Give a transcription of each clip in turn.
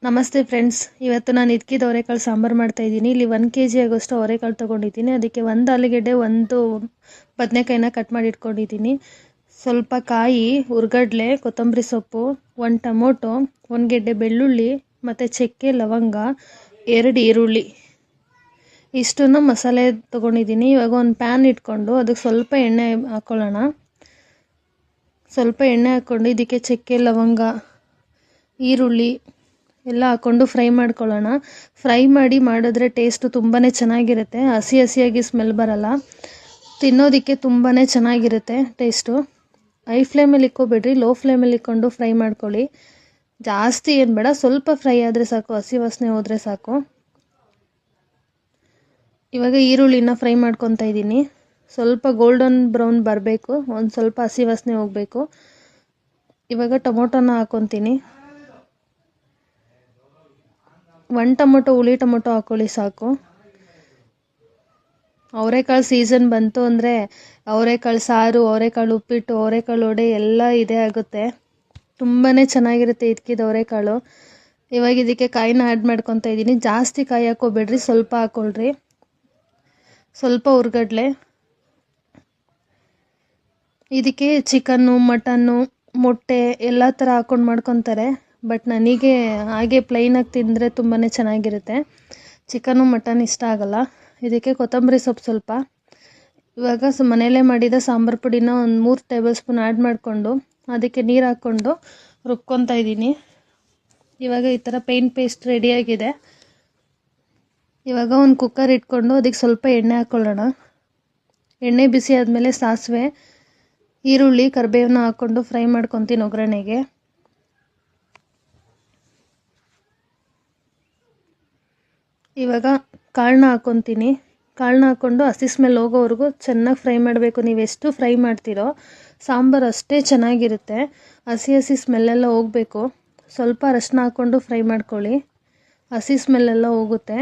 ನಮಸ್ತೆ ಫ್ರೆಂಡ್ಸ್, ಇವತ್ತು ನಾನು ಇದ್ಕಿದ ಅವರೆಕಾಳು ಸಾಂಬಾರು ಮಾಡ್ತಾಯಿದ್ದೀನಿ. ಇಲ್ಲಿ 1 kg ಆಗೋಷ್ಟು ಅವರೆಕಾಳು ತೊಗೊಂಡಿದ್ದೀನಿ. ಅದಕ್ಕೆ 1 ಆಲೂಗೆಡ್ಡೆ, 1 ಬದನೆಕಾಯಿನ ಕಟ್ ಮಾಡಿ ಇಟ್ಕೊಂಡಿದ್ದೀನಿ. ಸ್ವಲ್ಪ ಕಾಯಿ, ಹುರ್ಗಡ್ಲೆ, ಕೊತ್ತಂಬರಿ ಸೊಪ್ಪು, 1 ಟೊಮೊಟೊ, 1 ಗೆಡ್ಡೆ ಬೆಳ್ಳುಳ್ಳಿ ಮತ್ತು ಚಕ್ಕೆ, ಲವಂಗ, 2 ಈರುಳ್ಳಿ ಇಷ್ಟನ್ನು ಮಸಾಲೆ ತೊಗೊಂಡಿದ್ದೀನಿ. ಇವಾಗ ಒಂದು ಪ್ಯಾನ್ ಇಟ್ಕೊಂಡು ಅದಕ್ಕೆ ಸ್ವಲ್ಪ ಎಣ್ಣೆ ಹಾಕ್ಕೊಳ್ಳೋಣ. ಸ್ವಲ್ಪ ಎಣ್ಣೆ ಹಾಕ್ಕೊಂಡು ಇದಕ್ಕೆ ಚಕ್ಕೆ, ಲವಂಗ, ಈರುಳ್ಳಿ ಎಲ್ಲ ಹಾಕ್ಕೊಂಡು ಫ್ರೈ ಮಾಡ್ಕೊಳ್ಳೋಣ. ಫ್ರೈ ಮಾಡಿದ್ರೆ ಟೇಸ್ಟು ತುಂಬಾ ಚೆನ್ನಾಗಿರುತ್ತೆ. ಹಸಿಯಾಗಿ ಸ್ಮೆಲ್ ಬರಲ್ಲ, ತಿನ್ನೋದಕ್ಕೆ ತುಂಬಾ ಚೆನ್ನಾಗಿರುತ್ತೆ ಟೇಸ್ಟು. ಹೈ ಫ್ಲೇಮಲ್ಲಿ ಇಕ್ಕೋಬೇಡ್ರಿ, ಲೋ ಫ್ಲೇಮಲ್ಲಿ ಇಕ್ಕೊಂಡು ಫ್ರೈ ಮಾಡ್ಕೊಳ್ಳಿ. ಜಾಸ್ತಿ ಏನು ಬೇಡ, ಸ್ವಲ್ಪ ಫ್ರೈ ಆದರೆ ಸಾಕು, ಹಸಿ ವಾಸನೆ ಹೋದರೆ ಸಾಕು. ಇವಾಗ ಈರುಳ್ಳಿನ ಫ್ರೈ ಮಾಡ್ಕೊತಾ ಇದ್ದೀನಿ. ಸ್ವಲ್ಪ ಗೋಲ್ಡನ್ ಬ್ರೌನ್ ಬರಬೇಕು, ಒಂದು ಸ್ವಲ್ಪ ಹಸಿ ವಾಸನೆ ಹೋಗಬೇಕು. ಇವಾಗ ಟೊಮೊಟೊನ ಹಾಕ್ಕೊತೀನಿ. 1 ಟೊಮೊಟೊ, ಹುಳಿ ಟೊಮೊಟೊ ಹಾಕ್ಕೊಳ್ಳಿ ಸಾಕು. ಅವರೆಕಾಳು ಸೀಸನ್ ಬಂತು ಅಂದರೆ ಅವರೆಕಾಳು ಸಾರು, ಅವರೆಕಾಳು ಉಪ್ಪಿಟ್ಟು, ಅವರೆಕಾಳು ವಡೆ ಎಲ್ಲ ಇದೇ ಆಗುತ್ತೆ. ತುಂಬಾ ಚೆನ್ನಾಗಿರುತ್ತೆ ಇದಕ್ಕಿದ ಅವರೆಕಾಳು. ಇವಾಗ ಇದಕ್ಕೆ ಕಾಯಿನ ಆ್ಯಡ್ ಮಾಡ್ಕೊತಾ ಇದ್ದೀನಿ. ಜಾಸ್ತಿ ಕಾಯಿ ಹಾಕ್ಕೋಬೇಡ್ರಿ, ಸ್ವಲ್ಪ ಹಾಕ್ಕೊಳ್ರಿ. ಸ್ವಲ್ಪ ಹುರ್ಗಡ್ಲೆ. ಇದಕ್ಕೆ ಚಿಕನ್ನು, ಮಟನ್ನು, ಮೊಟ್ಟೆ ಎಲ್ಲ ಥರ ಹಾಕ್ಕೊಂಡು ಮಾಡ್ಕೊತಾರೆ. ಬಟ್ ನನಗೆ ಹಾಗೆ ಪ್ಲೈನಾಗಿ ತಿಂದರೆ ತುಂಬಾ ಚೆನ್ನಾಗಿರುತ್ತೆ. ಚಿಕನ್ನು ಮಟನ್ ಇಷ್ಟ ಆಗಲ್ಲ. ಇದಕ್ಕೆ ಕೊತ್ತಂಬರಿ ಸೊಪ್ಪು ಸ್ವಲ್ಪ. ಇವಾಗ ಮನೆಯಲ್ಲೇ ಮಾಡಿದ ಸಾಂಬಾರು ಪುಡಿನ ಒಂದು 3 ಟೇಬಲ್ ಸ್ಪೂನ್ ಆ್ಯಡ್ ಮಾಡಿಕೊಂಡು ಅದಕ್ಕೆ ನೀರು ಹಾಕ್ಕೊಂಡು ರುಬ್ಕೊತಾ ಇದ್ದೀನಿ. ಇವಾಗ ಈ ಥರ ಪೇನ್ ಪೇಸ್ಟ್ ರೆಡಿಯಾಗಿದೆ. ಇವಾಗ ಒಂದು ಕುಕ್ಕರ್ ಇಟ್ಕೊಂಡು ಅದಕ್ಕೆ ಸ್ವಲ್ಪ ಎಣ್ಣೆ ಹಾಕ್ಕೊಳ್ಳೋಣ. ಎಣ್ಣೆ ಬಿಸಿ ಆದಮೇಲೆ ಸಾಸಿವೆ, ಈರುಳ್ಳಿ, ಕರಿಬೇವನ್ನ ಹಾಕ್ಕೊಂಡು ಫ್ರೈ ಮಾಡ್ಕೊತೀನಿ ಒಗ್ಗರಣೆಗೆ. ಇವಾಗ ಕಾಳನ್ನ ಹಾಕ್ಕೊತೀನಿ. ಕಾಳನ್ನ ಹಾಕ್ಕೊಂಡು ಹಸಿ ಸ್ಮೆಲ್ ಹೋಗೋವರೆಗೂ ಚೆನ್ನಾಗಿ ಫ್ರೈ ಮಾಡಬೇಕು. ನೀವು ಎಷ್ಟು ಫ್ರೈ ಮಾಡ್ತೀರೋ ಸಾಂಬಾರು ಅಷ್ಟೇ ಚೆನ್ನಾಗಿರುತ್ತೆ. ಹಸಿ ಸ್ಮೆಲ್ಲೆಲ್ಲ ಹೋಗಬೇಕು. ಸ್ವಲ್ಪ ಅರಶಿನ ಹಾಕ್ಕೊಂಡು ಫ್ರೈ ಮಾಡ್ಕೊಳ್ಳಿ, ಹಸಿ ಸ್ಮೆಲ್ಲೆಲ್ಲ ಹೋಗುತ್ತೆ.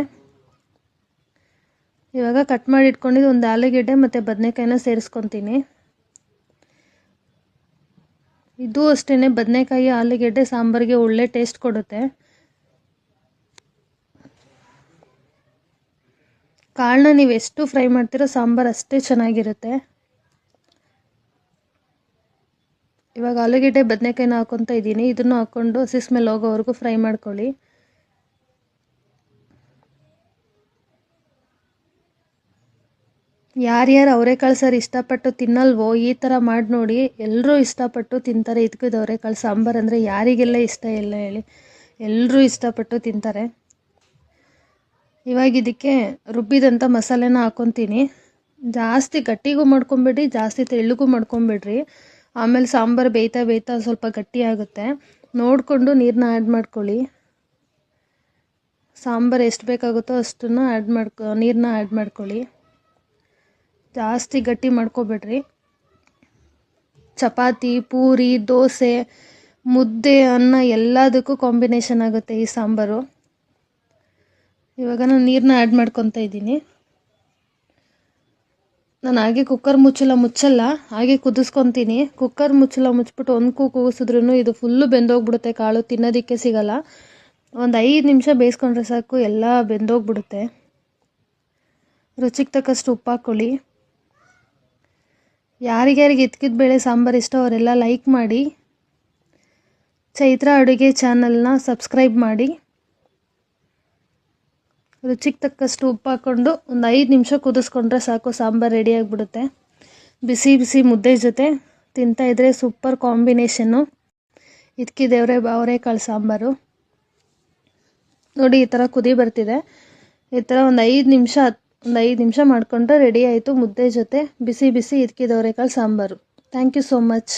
ಇವಾಗ ಕಟ್ ಮಾಡಿ ಇಟ್ಕೊಂಡಿದ್ದು 1 ಆಲೂಗೆಡ್ಡೆ ಮತ್ತು ಬದನೆಕಾಯಿನ ಸೇರಿಸ್ಕೊತೀನಿ. ಇದು ಅಷ್ಟೇ, ಬದನೆಕಾಯಿ, ಆಲೂಗೆಡ್ಡೆ ಸಾಂಬಾರಿಗೆ ಒಳ್ಳೆ ಟೇಸ್ಟ್ ಕೊಡುತ್ತೆ. ಕಾಳನ್ನ ನೀವು ಎಷ್ಟು ಫ್ರೈ ಮಾಡ್ತೀರೋ ಸಾಂಬಾರು ಅಷ್ಟೇ ಚೆನ್ನಾಗಿರುತ್ತೆ. ಇವಾಗ ಆಲೂಗೆಡ್ಡೆ ಬದನೆಕಾಯಿನ ಹಾಕ್ಕೊತಾ ಇದ್ದೀನಿ. ಇದನ್ನು ಹಾಕ್ಕೊಂಡು ಹಸಿ ಸ್ಮೆಲ್ ಹೋಗೋವರೆಗೂ ಫ್ರೈ ಮಾಡ್ಕೊಳ್ಳಿ. ಯಾರ್ಯಾರು ಅವರೆಕಾಳು ಸಾರು ಇಷ್ಟಪಟ್ಟು ತಿನ್ನಲ್ವೋ ಈ ಥರ ಮಾಡಿ ನೋಡಿ, ಎಲ್ಲರೂ ಇಷ್ಟಪಟ್ಟು ತಿಂತಾರೆ. ಇದಕ್ಕಿದ ಅವರೆಕಾಳು ಸಾಂಬಾರು ಅಂದರೆ ಯಾರಿಗೆಲ್ಲ ಇಷ್ಟ ಇಲ್ಲ ಹೇಳಿ, ಎಲ್ಲರೂ ಇಷ್ಟಪಟ್ಟು ತಿಂತಾರೆ. ಇವಾಗ ಇದಕ್ಕೆ ರುಬ್ಬಿದಂಥ ಮಸಾಲೆನ ಹಾಕ್ಕೊತೀನಿ. ಜಾಸ್ತಿ ಗಟ್ಟಿಗೂ ಮಾಡ್ಕೊಬೇಡ್ರಿ, ಜಾಸ್ತಿ ತೆಳ್ಳಗೂ ಮಾಡ್ಕೊಬೇಡ್ರಿ. ಆಮೇಲೆ ಸಾಂಬಾರು ಬೇಯ್ತಾ ಸ್ವಲ್ಪ ಗಟ್ಟಿ ಆಗುತ್ತೆ. ನೋಡಿಕೊಂಡು ನೀರನ್ನ ಆ್ಯಡ್ ಮಾಡ್ಕೊಳ್ಳಿ. ಸಾಂಬಾರು ಎಷ್ಟು ಬೇಕಾಗುತ್ತೋ ಅಷ್ಟನ್ನು ನೀರನ್ನ ಆ್ಯಡ್ ಮಾಡ್ಕೊಳ್ಳಿ. ಜಾಸ್ತಿ ಗಟ್ಟಿ ಮಾಡ್ಕೊಬೇಡ್ರಿ. ಚಪಾತಿ, ಪೂರಿ, ದೋಸೆ, ಮುದ್ದೆ, ಅನ್ನ ಎಲ್ಲದಕ್ಕೂ ಕಾಂಬಿನೇಷನ್ ಆಗುತ್ತೆ ಈ ಸಾಂಬಾರು. ಇವಾಗ ನಾನು ನೀರನ್ನ ಆ್ಯಡ್ ಮಾಡ್ಕೊತಾ ಇದ್ದೀನಿ. ನಾನು ಹಾಗೆ ಕುಕ್ಕರ್ ಮುಚ್ಚಲ್ಲ, ಹಾಗೆ ಕುದಿಸ್ಕೊತೀನಿ. ಕುಕ್ಕರ್ ಮುಚ್ಚಿಬಿಟ್ಟು ಒಂದು ಕೂಗಿಸಿದ್ರೂ ಇದು ಫುಲ್ಲು ಬೆಂದೋಗ್ಬಿಡುತ್ತೆ. ಕಾಳು ತಿನ್ನೋದಕ್ಕೆ ಸಿಗಲ್ಲ. ಒಂದು 5 ನಿಮಿಷ ಬೇಯಿಸ್ಕೊಂಡ್ರೆ ಸಾಕು, ಎಲ್ಲ ಬೆಂದೋಗ್ಬಿಡುತ್ತೆ. ರುಚಿಗೆ ತಕ್ಕಷ್ಟು ಉಪ್ಪು ಹಾಕ್ಕೊಳ್ಳಿ. ಯಾರಿಗ್ಯಾರಿಗೆ ಇದ್ಕಿದ ಬೇಳೆ ಸಾಂಬಾರು ಇಷ್ಟ ಅವರೆಲ್ಲ ಲೈಕ್ ಮಾಡಿ. ಚೈತ್ರ ಅಡುಗೆ ಚಾನಲ್ನ ಸಬ್ಸ್ಕ್ರೈಬ್ ಮಾಡಿ. ರುಚಿಗೆ ತಕ್ಕಷ್ಟು ಉಪ್ಪು ಹಾಕ್ಕೊಂಡು ಒಂದು 5 ನಿಮಿಷ ಕುದಿಸ್ಕೊಂಡ್ರೆ ಸಾಕು, ಸಾಂಬಾರು ರೆಡಿಯಾಗಿಬಿಡುತ್ತೆ. ಬಿಸಿ ಮುದ್ದೆ ಜೊತೆ ತಿಂತಾಯಿದ್ರೆ ಸೂಪರ್ ಕಾಂಬಿನೇಷನ್ನು ಇದಕ್ಕಿದೆ ಅವರೆಕಾಳು ಸಾಂಬಾರು. ನೋಡಿ, ಈ ಥರ ಕುದಿ ಬರ್ತಿದೆ. ಈ ಥರ ಒಂದು 5 ನಿಮಿಷ ಮಾಡಿಕೊಂಡ್ರೆ ರೆಡಿ ಆಯಿತು ಮುದ್ದೆ ಜೊತೆ ಬಿಸಿ ಇದಕ್ಕಿದೆ ಅವರೆಕಾಳು ಸಾಂಬಾರು. Thank you so much.